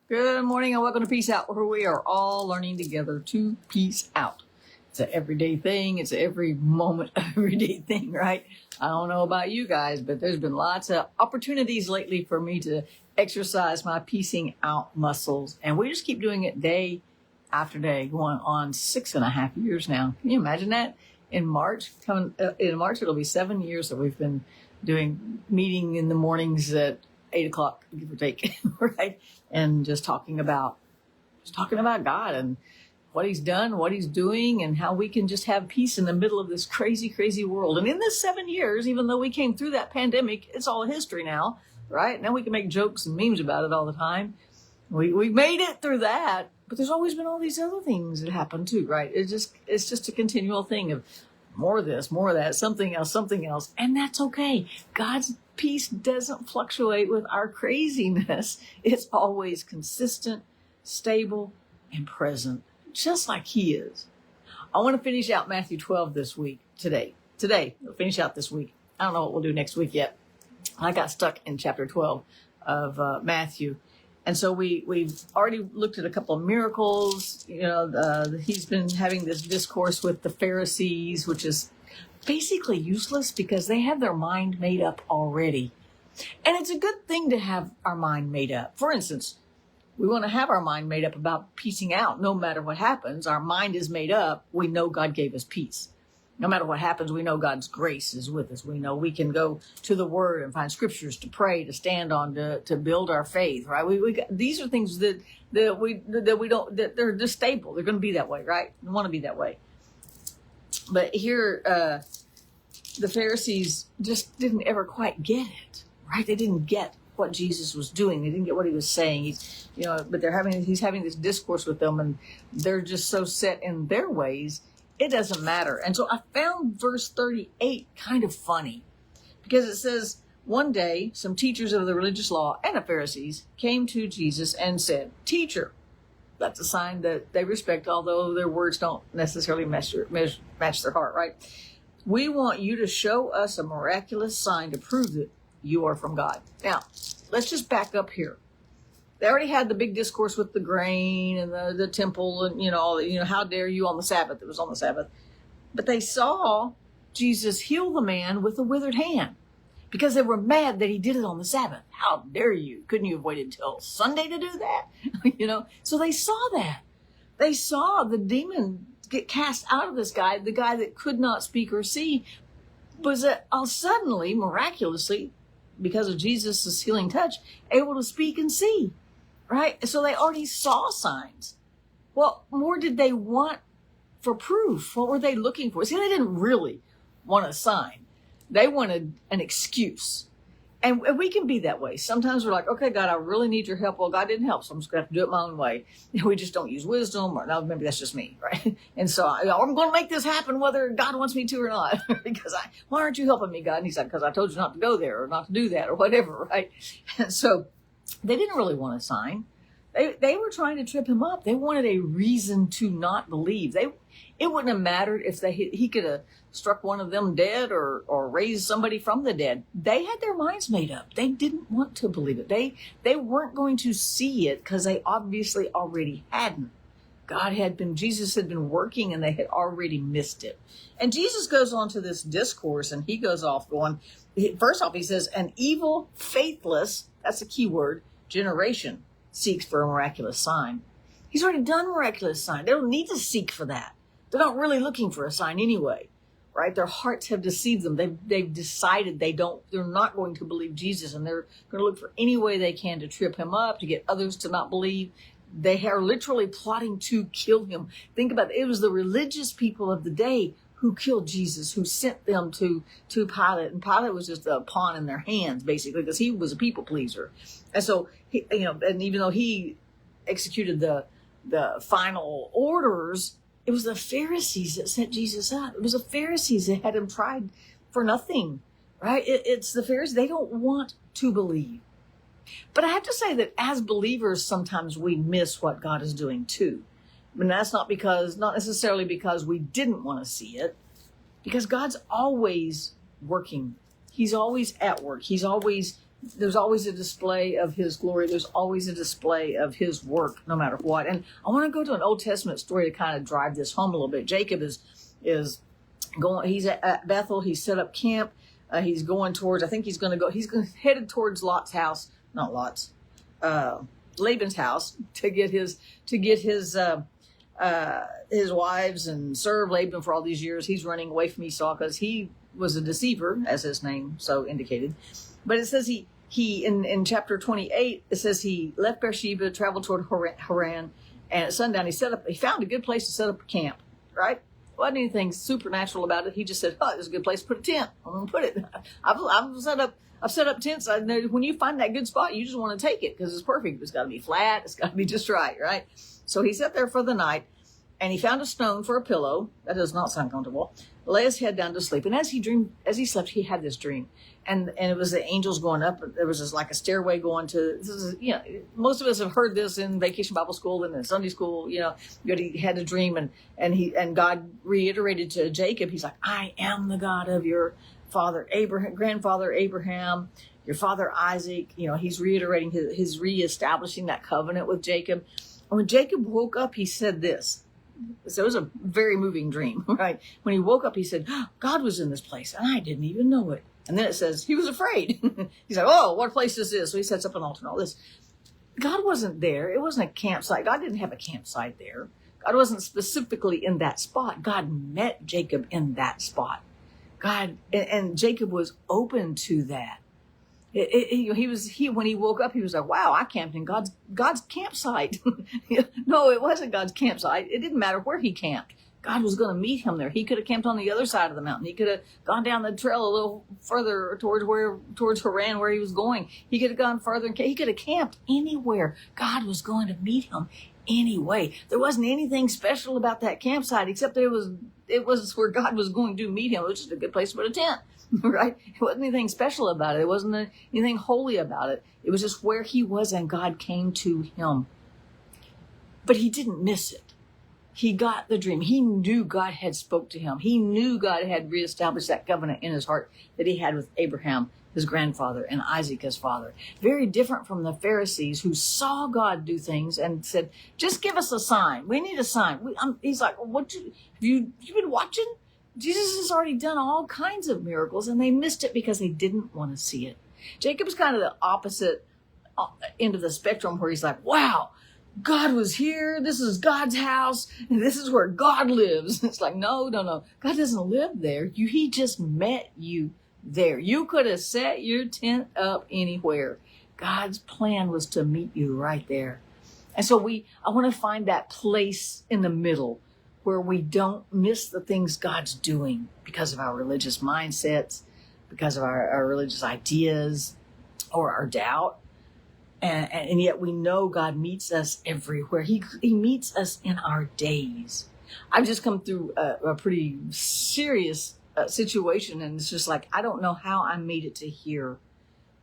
Good morning and welcome to Peace Out, where we are all learning together to peace out. It's an everyday thing. It's an every moment, everyday thing, right? I don't know about you guys, but there's been lots of opportunities lately for me to exercise my piecing out muscles. And we just keep doing it day after day, going on 6.5 years now. Can you imagine that? In March, it'll be 7 years that we've been doing meeting in the mornings at 8 o'clock, give or take, right? And just talking about God and what he's done, what he's doing, and how we can just have peace in the middle of this crazy, crazy world. And in this 7 years, even though we came through that pandemic, it's all history now, right? Now we can make jokes and memes about it all the time. We made it through that, but there's always been all these other things that happen too, right? It's just a continual thing of more of this, more of that, something else, and that's okay. God's peace doesn't fluctuate with our craziness. It's always consistent, stable, and present, just like he is. I want to finish out Matthew 12 today. We'll finish out this week. I don't know what we'll do next week yet. I got stuck in chapter 12 of Matthew. And so we've already looked at a couple of miracles. He's been having this discourse with the Pharisees, which is basically useless because they have their mind made up already. And it's a good thing to have our mind made up. For instance, we want to have our mind made up about piecing out. No matter what happens, our mind is made up. We know God gave us peace. No matter what happens, we know God's grace is with us. We know we can go to the Word and find scriptures to pray, to stand on, to build our faith, right? These are things that they're just stable. They're going to be that way, right? We want to be that way. But here, the Pharisees just didn't ever quite get it, right? They didn't get what Jesus was doing. They didn't get what he was saying. But he's having this discourse with them, and they're just so set in their ways. It doesn't matter. And so I found verse 38 kind of funny because it says, one day, some teachers of the religious law and the Pharisees came to Jesus and said, "Teacher," that's a sign that they respect, although their words don't necessarily match their heart, right? "We want you to show us a miraculous sign to prove that you are from God." Now, let's just back up here. They already had the big discourse with the grain and the temple and, how dare you on the Sabbath? It was on the Sabbath. But they saw Jesus heal the man with a withered hand because they were mad that he did it on the Sabbath. How dare you? Couldn't you have waited till Sunday to do that? So they saw that. They saw the demon get cast out of this guy, the guy that could not speak or see, was suddenly, miraculously, because of Jesus' healing touch, able to speak and see. Right? So they already saw signs. What more did they want for proof? What were they looking for? See, they didn't really want a sign. They wanted an excuse. And we can be that way. Sometimes we're like, okay, God, I really need your help. Well, God didn't help, so I'm just going to have to do it my own way. We just don't use wisdom, or no, maybe that's just me, right? And so I'm going to make this happen whether God wants me to or not. Because why aren't you helping me, God? And he's like, because I told you not to go there or not to do that or whatever, right? And so they didn't really want a sign. They were trying to trip him up. They wanted a reason to not believe. It wouldn't have mattered if he could have struck one of them dead or raised somebody from the dead. They had their minds made up. They didn't want to believe it. They weren't going to see it because they obviously already hadn't. Jesus had been working and they had already missed it. And Jesus goes on to this discourse and he goes off going, first off, he says, "An evil, faithless," that's a key word, "generation seeks for a miraculous sign." He's already done miraculous sign. They don't need to seek for that. They're not really looking for a sign anyway, right? Their hearts have deceived them. They've decided they're not going to believe Jesus, and they're going to look for any way they can to trip him up, to get others to not believe. They are literally plotting to kill him. Think about it. It was the religious people of the day who killed Jesus, who sent them to Pilate. And Pilate was just a pawn in their hands, basically, because he was a people pleaser. And so, and even though he executed the final orders, it was the Pharisees that set Jesus up. It was the Pharisees that had him tried for nothing, right? It's the Pharisees. They don't want to believe. But I have to say that as believers, sometimes we miss what God is doing too. I mean, that's not necessarily because we didn't want to see it, because God's always working. He's always at work. He's always there's always a display of his glory. There's always a display of his work, no matter what. And I want to go to an Old Testament story to kind of drive this home a little bit. Jacob is going. He's at Bethel. He's set up camp. He's going towards. I think he's going to go. He's headed towards Lot's house. Not Lot's. Laban's house to get his wives and serve Laban for all these years. He's running away from Esau because he was a deceiver, as his name so indicated. But it says he in chapter 28, it says he left Beersheba, traveled toward Haran, and at sundown he found a good place to set up a camp, right? Wasn't anything supernatural about it. He just said, "Oh, it's a good place to put a tent. I'm going to put it." I've set up tents. I know when you find that good spot, you just want to take it because it's perfect. It's got to be flat. It's got to be just right? So he sat there for the night, and he found a stone for a pillow. That does not sound comfortable. Lay his head down to sleep. And as he slept, he had this dream. And it was the angels going up. There was this, like a stairway going to, most of us have heard this in Vacation Bible School and in Sunday school, but he had a dream and God reiterated to Jacob, he's like, "I am the God of your grandfather Abraham, your father Isaac." He's reiterating his reestablishing that covenant with Jacob. And when Jacob woke up, he said this. So it was a very moving dream, right? When he woke up, he said, "God was in this place, and I didn't even know it." And then it says he was afraid. He's like, "Oh, what place is this?" So he sets up an altar and all this. God wasn't there. It wasn't a campsite. God didn't have a campsite there. God wasn't specifically in that spot. God met Jacob in that spot. And Jacob was open to that. When he woke up, he was like, "Wow, I camped in God's campsite." No, it wasn't God's campsite. It didn't matter where he camped. God was going to meet him there. He could have camped on the other side of the mountain. He could have gone down the trail a little further towards Haran, where he was going. He could have gone further. He could have camped anywhere. God was going to meet him anyway. There wasn't anything special about that campsite except that it was where God was going to meet him. It was just a good place to put a tent. Right? It wasn't anything special about it. It wasn't anything holy about it. It was just where he was, and God came to him. But he didn't miss it. He got the dream. He knew God had spoke to him. He knew God had reestablished that covenant in his heart that he had with Abraham, his grandfather, and Isaac, his father. Very different from the Pharisees who saw God do things and said, "Just give us a sign. We need a sign." He's like, "What? Have you been watching? Jesus has already done all kinds of miracles," and they missed it because they didn't want to see it. Jacob's kind of the opposite end of the spectrum, where he's like, "Wow, God was here. This is God's house. And this is where God lives." It's like, no. God doesn't live there. He just met you there. You could have set your tent up anywhere. God's plan was to meet you right there. And so I want to find that place in the middle where we don't miss the things God's doing because of our religious mindsets, because of our religious ideas, or our doubt. And yet we know God meets us everywhere. He meets us in our days. I've just come through a pretty serious situation, and it's just like, I don't know how I made it to here,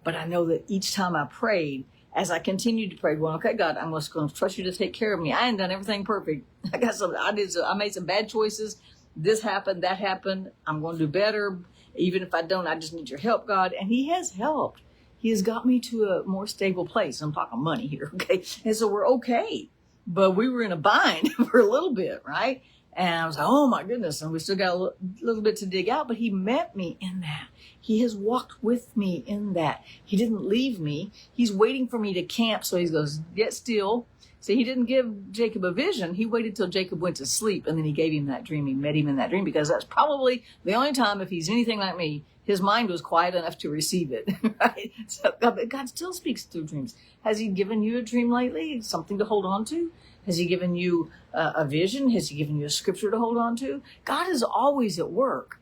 but I know that each time I prayed, as I continued to pray, "Well, okay, God, I'm just going to trust you to take care of me. I ain't done everything perfect. I made some bad choices. This happened, that happened. I'm going to do better. Even if I don't, I just need your help, God." And he has helped. He has got me to a more stable place. I'm talking money here, okay? And so we're okay. But we were in a bind for a little bit, right? And I was like, "Oh my goodness." And we still got a little bit to dig out, but he met me in that. He has walked with me in that. He didn't leave me. He's waiting for me to camp. So he goes, "Get still." So he didn't give Jacob a vision. He waited till Jacob went to sleep, and then he gave him that dream. He met him in that dream, because that's probably the only time, if he's anything like me, his mind was quiet enough to receive it, right? So God still speaks through dreams. Has he given you a dream lately? Something to hold on to? Has he given you a vision? Has he given you a scripture to hold on to? God is always at work.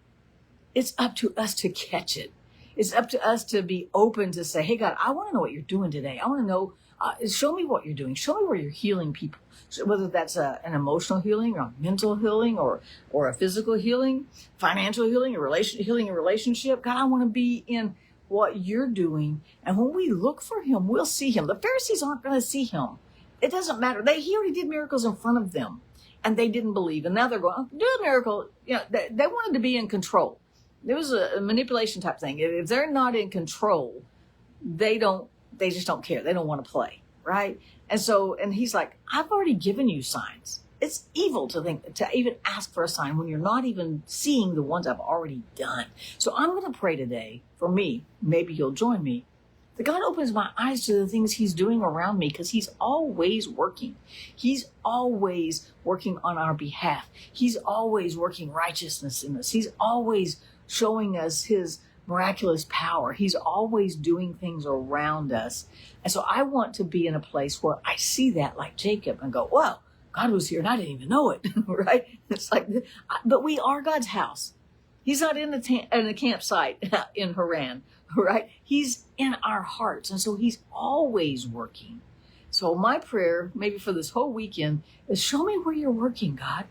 It's up to us to catch it. It's up to us to be open to say, "Hey, God, I want to know what you're doing today. I want to know, show me what you're doing. Show me where you're healing people." So whether that's an emotional healing, or a mental healing, or a physical healing, financial healing, healing a relationship. God, I want to be in what you're doing. And when we look for him, we'll see him. The Pharisees aren't going to see him. It doesn't matter. He already did miracles in front of them, and they didn't believe. And now they're going, "Do a miracle." They wanted to be in control. There was a manipulation type thing. If they're not in control, they just don't care. They don't want to play, right? And he's like, I've already given you signs. It's evil to even ask for a sign when you're not even seeing the ones I've already done. So I'm going to pray today for me. Maybe you'll join me. That God opens my eyes to the things he's doing around me, because he's always working. He's always working on our behalf. He's always working righteousness in us. He's always showing us his miraculous power. He's always doing things around us. And so I want to be in a place where I see that like Jacob and go, wow, God was here and I didn't even know it, right? It's like, but we are God's house. He's not in a campsite in Haran, right? He's in our hearts. And so he's always working. So my prayer, maybe for this whole weekend, is show me where you're working, God.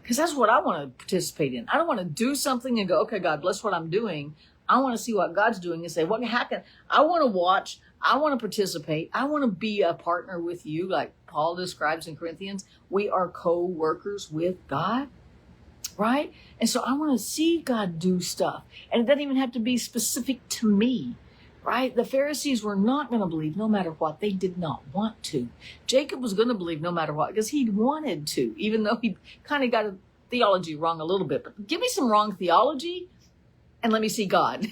Because that's what I want to participate in. I don't want to do something and go, okay, God, bless what I'm doing. I want to see what God's doing and say, I want to watch. I want to participate. I want to be a partner with you, like Paul describes in Corinthians. We are co-workers with God, right? And so I want to see God do stuff. And it doesn't even have to be specific to me, right? The Pharisees were not going to believe no matter what. They did not want to. Jacob was going to believe no matter what because he wanted to, even though he kind of got a theology wrong a little bit. But give me some wrong theology and let me see God.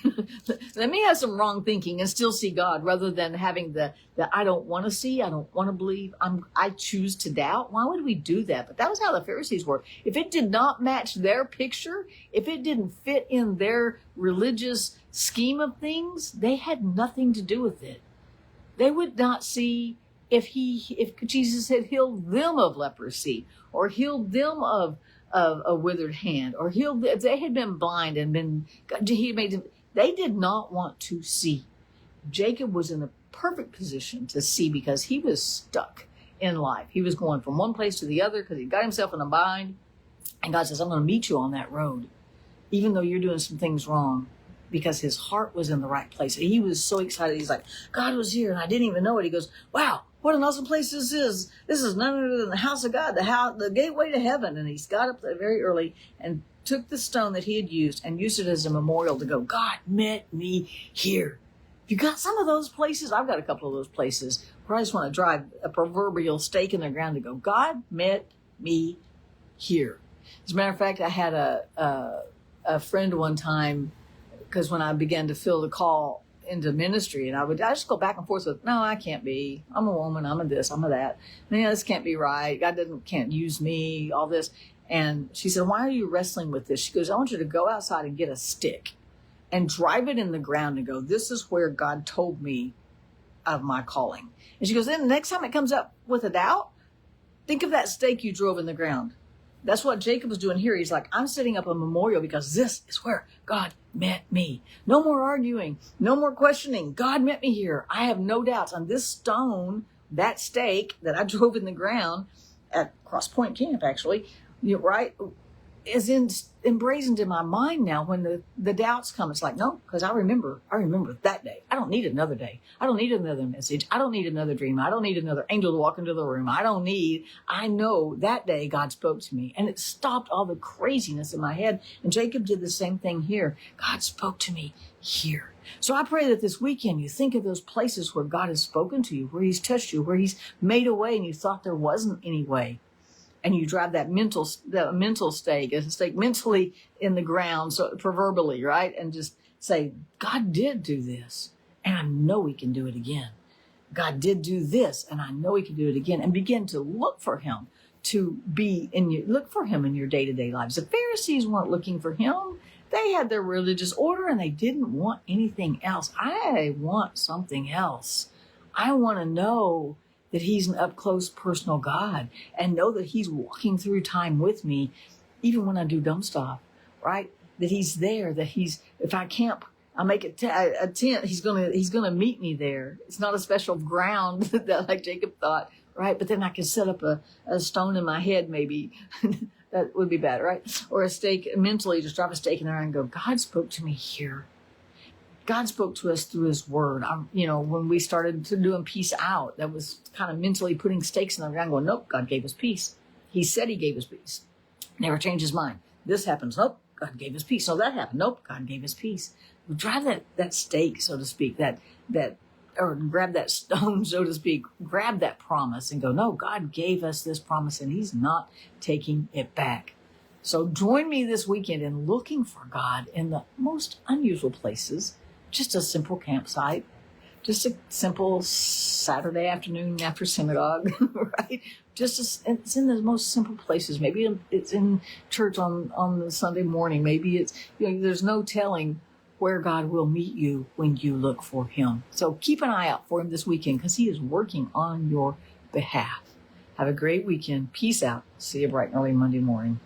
Let me have some wrong thinking and still see God, rather than having the I don't want to see, I don't want to believe, I choose to doubt. Why would we do that? But that was how the Pharisees were. If it did not match their picture, if it didn't fit in their religious scheme of things, they had nothing to do with it. They would not see if Jesus had healed them of leprosy or healed them of a withered hand, or if they had been blind and they did not want to see. Jacob was in a perfect position to see because he was stuck in life. He was going from one place to the other because he got himself in a bind. And God says, I'm going to meet you on that road, even though you're doing some things wrong, because his heart was in the right place. He was so excited. He's like, God was here and I didn't even know it. He goes, wow, what an awesome place this is. This is none other than the house of God, the gateway to heaven. And he's got up there very early and took the stone that he had used and used it as a memorial to go, God met me here. You got some of those places? I've got a couple of those places where I just want to drive a proverbial stake in the ground to go, God met me here. As a matter of fact, I had a friend one time, because when I began to feel the call into ministry, and I just go back and forth with, no, I can't be. I'm a woman. I'm a this. I'm a that. And, this can't be right. God can't use me. All this. And she said, why are you wrestling with this? She goes, I want you to go outside and get a stick and drive it in the ground and go, this is where God told me of my calling. And she goes, then the next time it comes up with a doubt, think of that stake you drove in the ground. That's what Jacob was doing here. He's like, I'm setting up a memorial because this is where God met me. No more arguing. No more questioning. God met me here. I have no doubts. On this stone, that stake that I drove in the ground at Cross Point Camp, actually, right, is emblazoned in my mind now. When the doubts come, it's like, no, because I remember that day. I don't need another day. I don't need another message. I don't need another dream. I don't need another angel to walk into the room. I know that day God spoke to me, and it stopped all the craziness in my head. And Jacob did the same thing here. God spoke to me here. So I pray that this weekend you think of those places where God has spoken to you, where he's touched you, where he's made a way and you thought there wasn't any way. And you drive that mental stake, a stake mentally in the ground, so proverbially, right? And just say, God did do this, and I know he can do it again. God did do this, and I know he can do it again. And begin to look for him look for him in your day-to-day lives. The Pharisees weren't looking for him. They had their religious order, and they didn't want anything else. I want something else. I want to know that he's an up-close personal God, and know that he's walking through time with me, even when I do dumb stuff, right? That he's there, that if I camp, I make a tent, he's gonna meet me there. It's not a special ground that like Jacob thought, right? But then I can set up a stone in my head, maybe. That would be bad, right? Or a stake, mentally just drop a stake in there and go, God spoke to me here. God spoke to us through his word. When we started doing peace out, that was kind of mentally putting stakes in the ground going, nope, God gave us peace. He said he gave us peace. Never changed his mind. This happens. Nope, God gave us peace. No, that happened. Nope, God gave us peace. We drive that stake, so to speak, that or grab that stone, so to speak, grab that promise and go, no, God gave us this promise and he's not taking it back. So join me this weekend in looking for God in the most unusual places. Just a simple campsite, just a simple Saturday afternoon after synagogue, right? It's in the most simple places. Maybe it's in church on the Sunday morning. Maybe it's, there's no telling where God will meet you when you look for him. So keep an eye out for him this weekend because he is working on your behalf. Have a great weekend. Peace out. See you bright and early Monday morning.